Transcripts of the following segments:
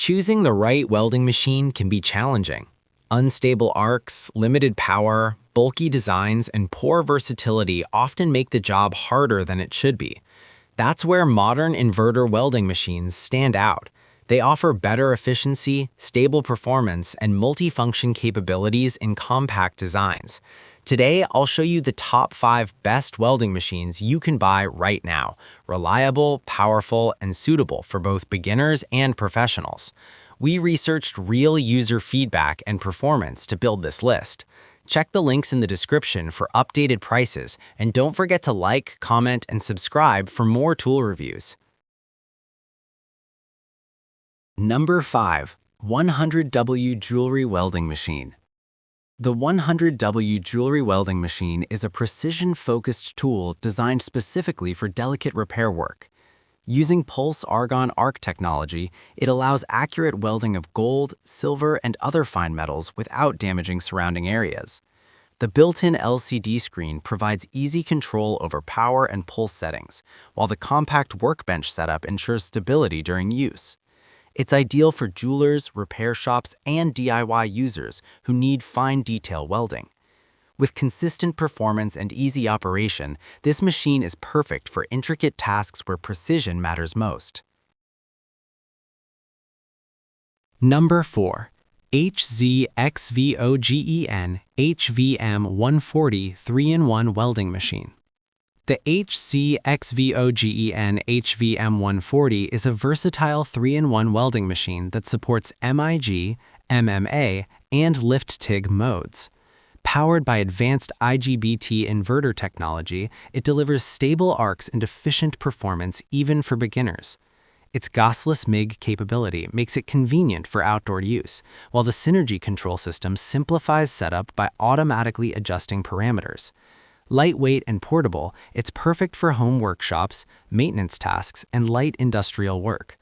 Choosing the right welding machine can be challenging. Unstable arcs, limited power, bulky designs, and poor versatility often make the job harder than it should be. That's where modern inverter welding machines stand out. They offer better efficiency, stable performance, and multifunction capabilities in compact designs. Today, I'll show you the top 5 best welding machines you can buy right now. Reliable, powerful, and suitable for both beginners and professionals. We researched real user feedback and performance to build this list. Check the links in the description for updated prices, and don't forget to like, comment, and subscribe for more tool reviews. Number 5. 100W Jewelry Welding Machine. The 100W Jewelry Welding Machine is a precision-focused tool designed specifically for delicate repair work. Using pulse argon arc technology, it allows accurate welding of gold, silver, and other fine metals without damaging surrounding areas. The built-in LCD screen provides easy control over power and pulse settings, while the compact workbench setup ensures stability during use. It's ideal for jewelers, repair shops, and DIY users who need fine detail welding. With consistent performance and easy operation, this machine is perfect for intricate tasks where precision matters most. Number 4. HZXVOGEN HVM140 3-in-1 Welding Machine. The HZXVOGEN HVM140 is a versatile 3-in-1 welding machine that supports MIG, MMA, and lift TIG modes. Powered by advanced IGBT inverter technology, it delivers stable arcs and efficient performance even for beginners. Its gasless MIG capability makes it convenient for outdoor use, while the Synergy control system simplifies setup by automatically adjusting parameters. Lightweight and portable, it's perfect for home workshops, maintenance tasks, and light industrial work.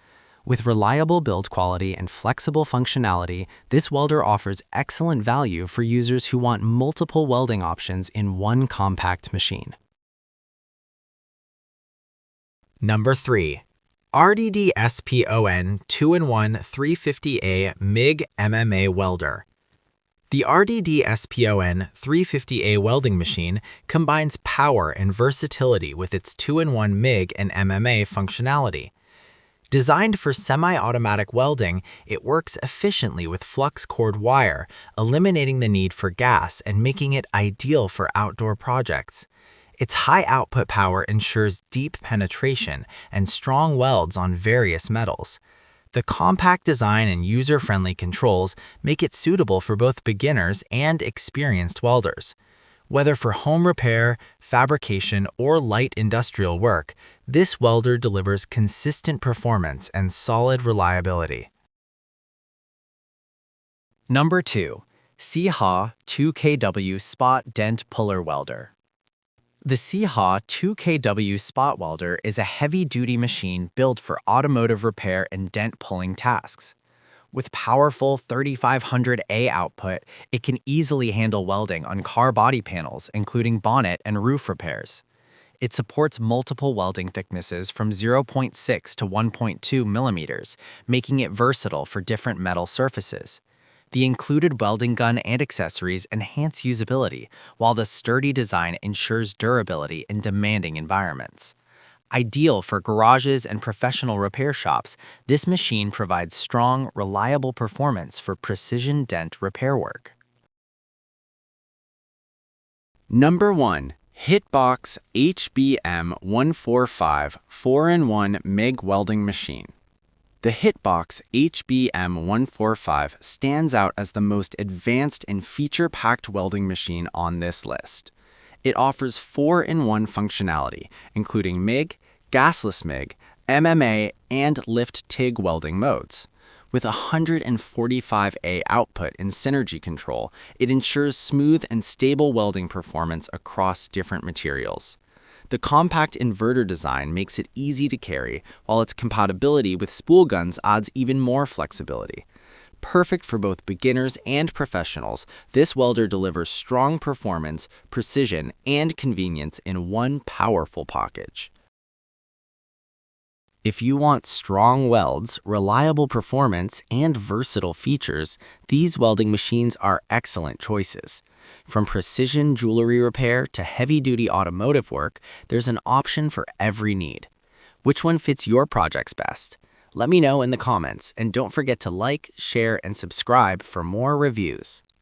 With reliable build quality and flexible functionality, this welder offers excellent value for users who want multiple welding options in one compact machine. Number 3. RDDSPON 2-in-1 350A MIG MMA Welder. The RDDSPON 350A welding machine combines power and versatility with its 2-in-1 MIG and MMA functionality. Designed for semi-automatic welding, it works efficiently with flux cord wire, eliminating the need for gas and making it ideal for outdoor projects. Its high output power ensures deep penetration and strong welds on various metals. The compact design and user-friendly controls make it suitable for both beginners and experienced welders. Whether for home repair, fabrication, or light industrial work, this welder delivers consistent performance and solid reliability. Number 2. Sihao 2kW Spot Dent Puller Welder. The Sihao 2kW Spot Welder is a heavy-duty machine built for automotive repair and dent pulling tasks. With powerful 3500A output, it can easily handle welding on car body panels, including bonnet and roof repairs. It supports multiple welding thicknesses from 0.6 to 1.2 millimeters, making it versatile for different metal surfaces. The included welding gun and accessories enhance usability, while the sturdy design ensures durability in demanding environments. Ideal for garages and professional repair shops, this machine provides strong, reliable performance for precision dent repair work. Number 1. HITBOX HBM145 4-in-1 MIG Welding Machine. The HITBOX HBM145 stands out as the most advanced and feature-packed welding machine on this list. It offers 4-in-1 functionality, including MIG, gasless MIG, MMA, and lift TIG welding modes. With 145A output in Synergy control, it ensures smooth and stable welding performance across different materials. The compact inverter design makes it easy to carry, while its compatibility with spool guns adds even more flexibility. Perfect for both beginners and professionals, this welder delivers strong performance, precision, and convenience in one powerful package. If you want strong welds, reliable performance, and versatile features, these welding machines are excellent choices. From precision jewelry repair to heavy-duty automotive work, there's an option for every need. Which one fits your projects best? Let me know in the comments, and don't forget to like, share, and subscribe for more reviews.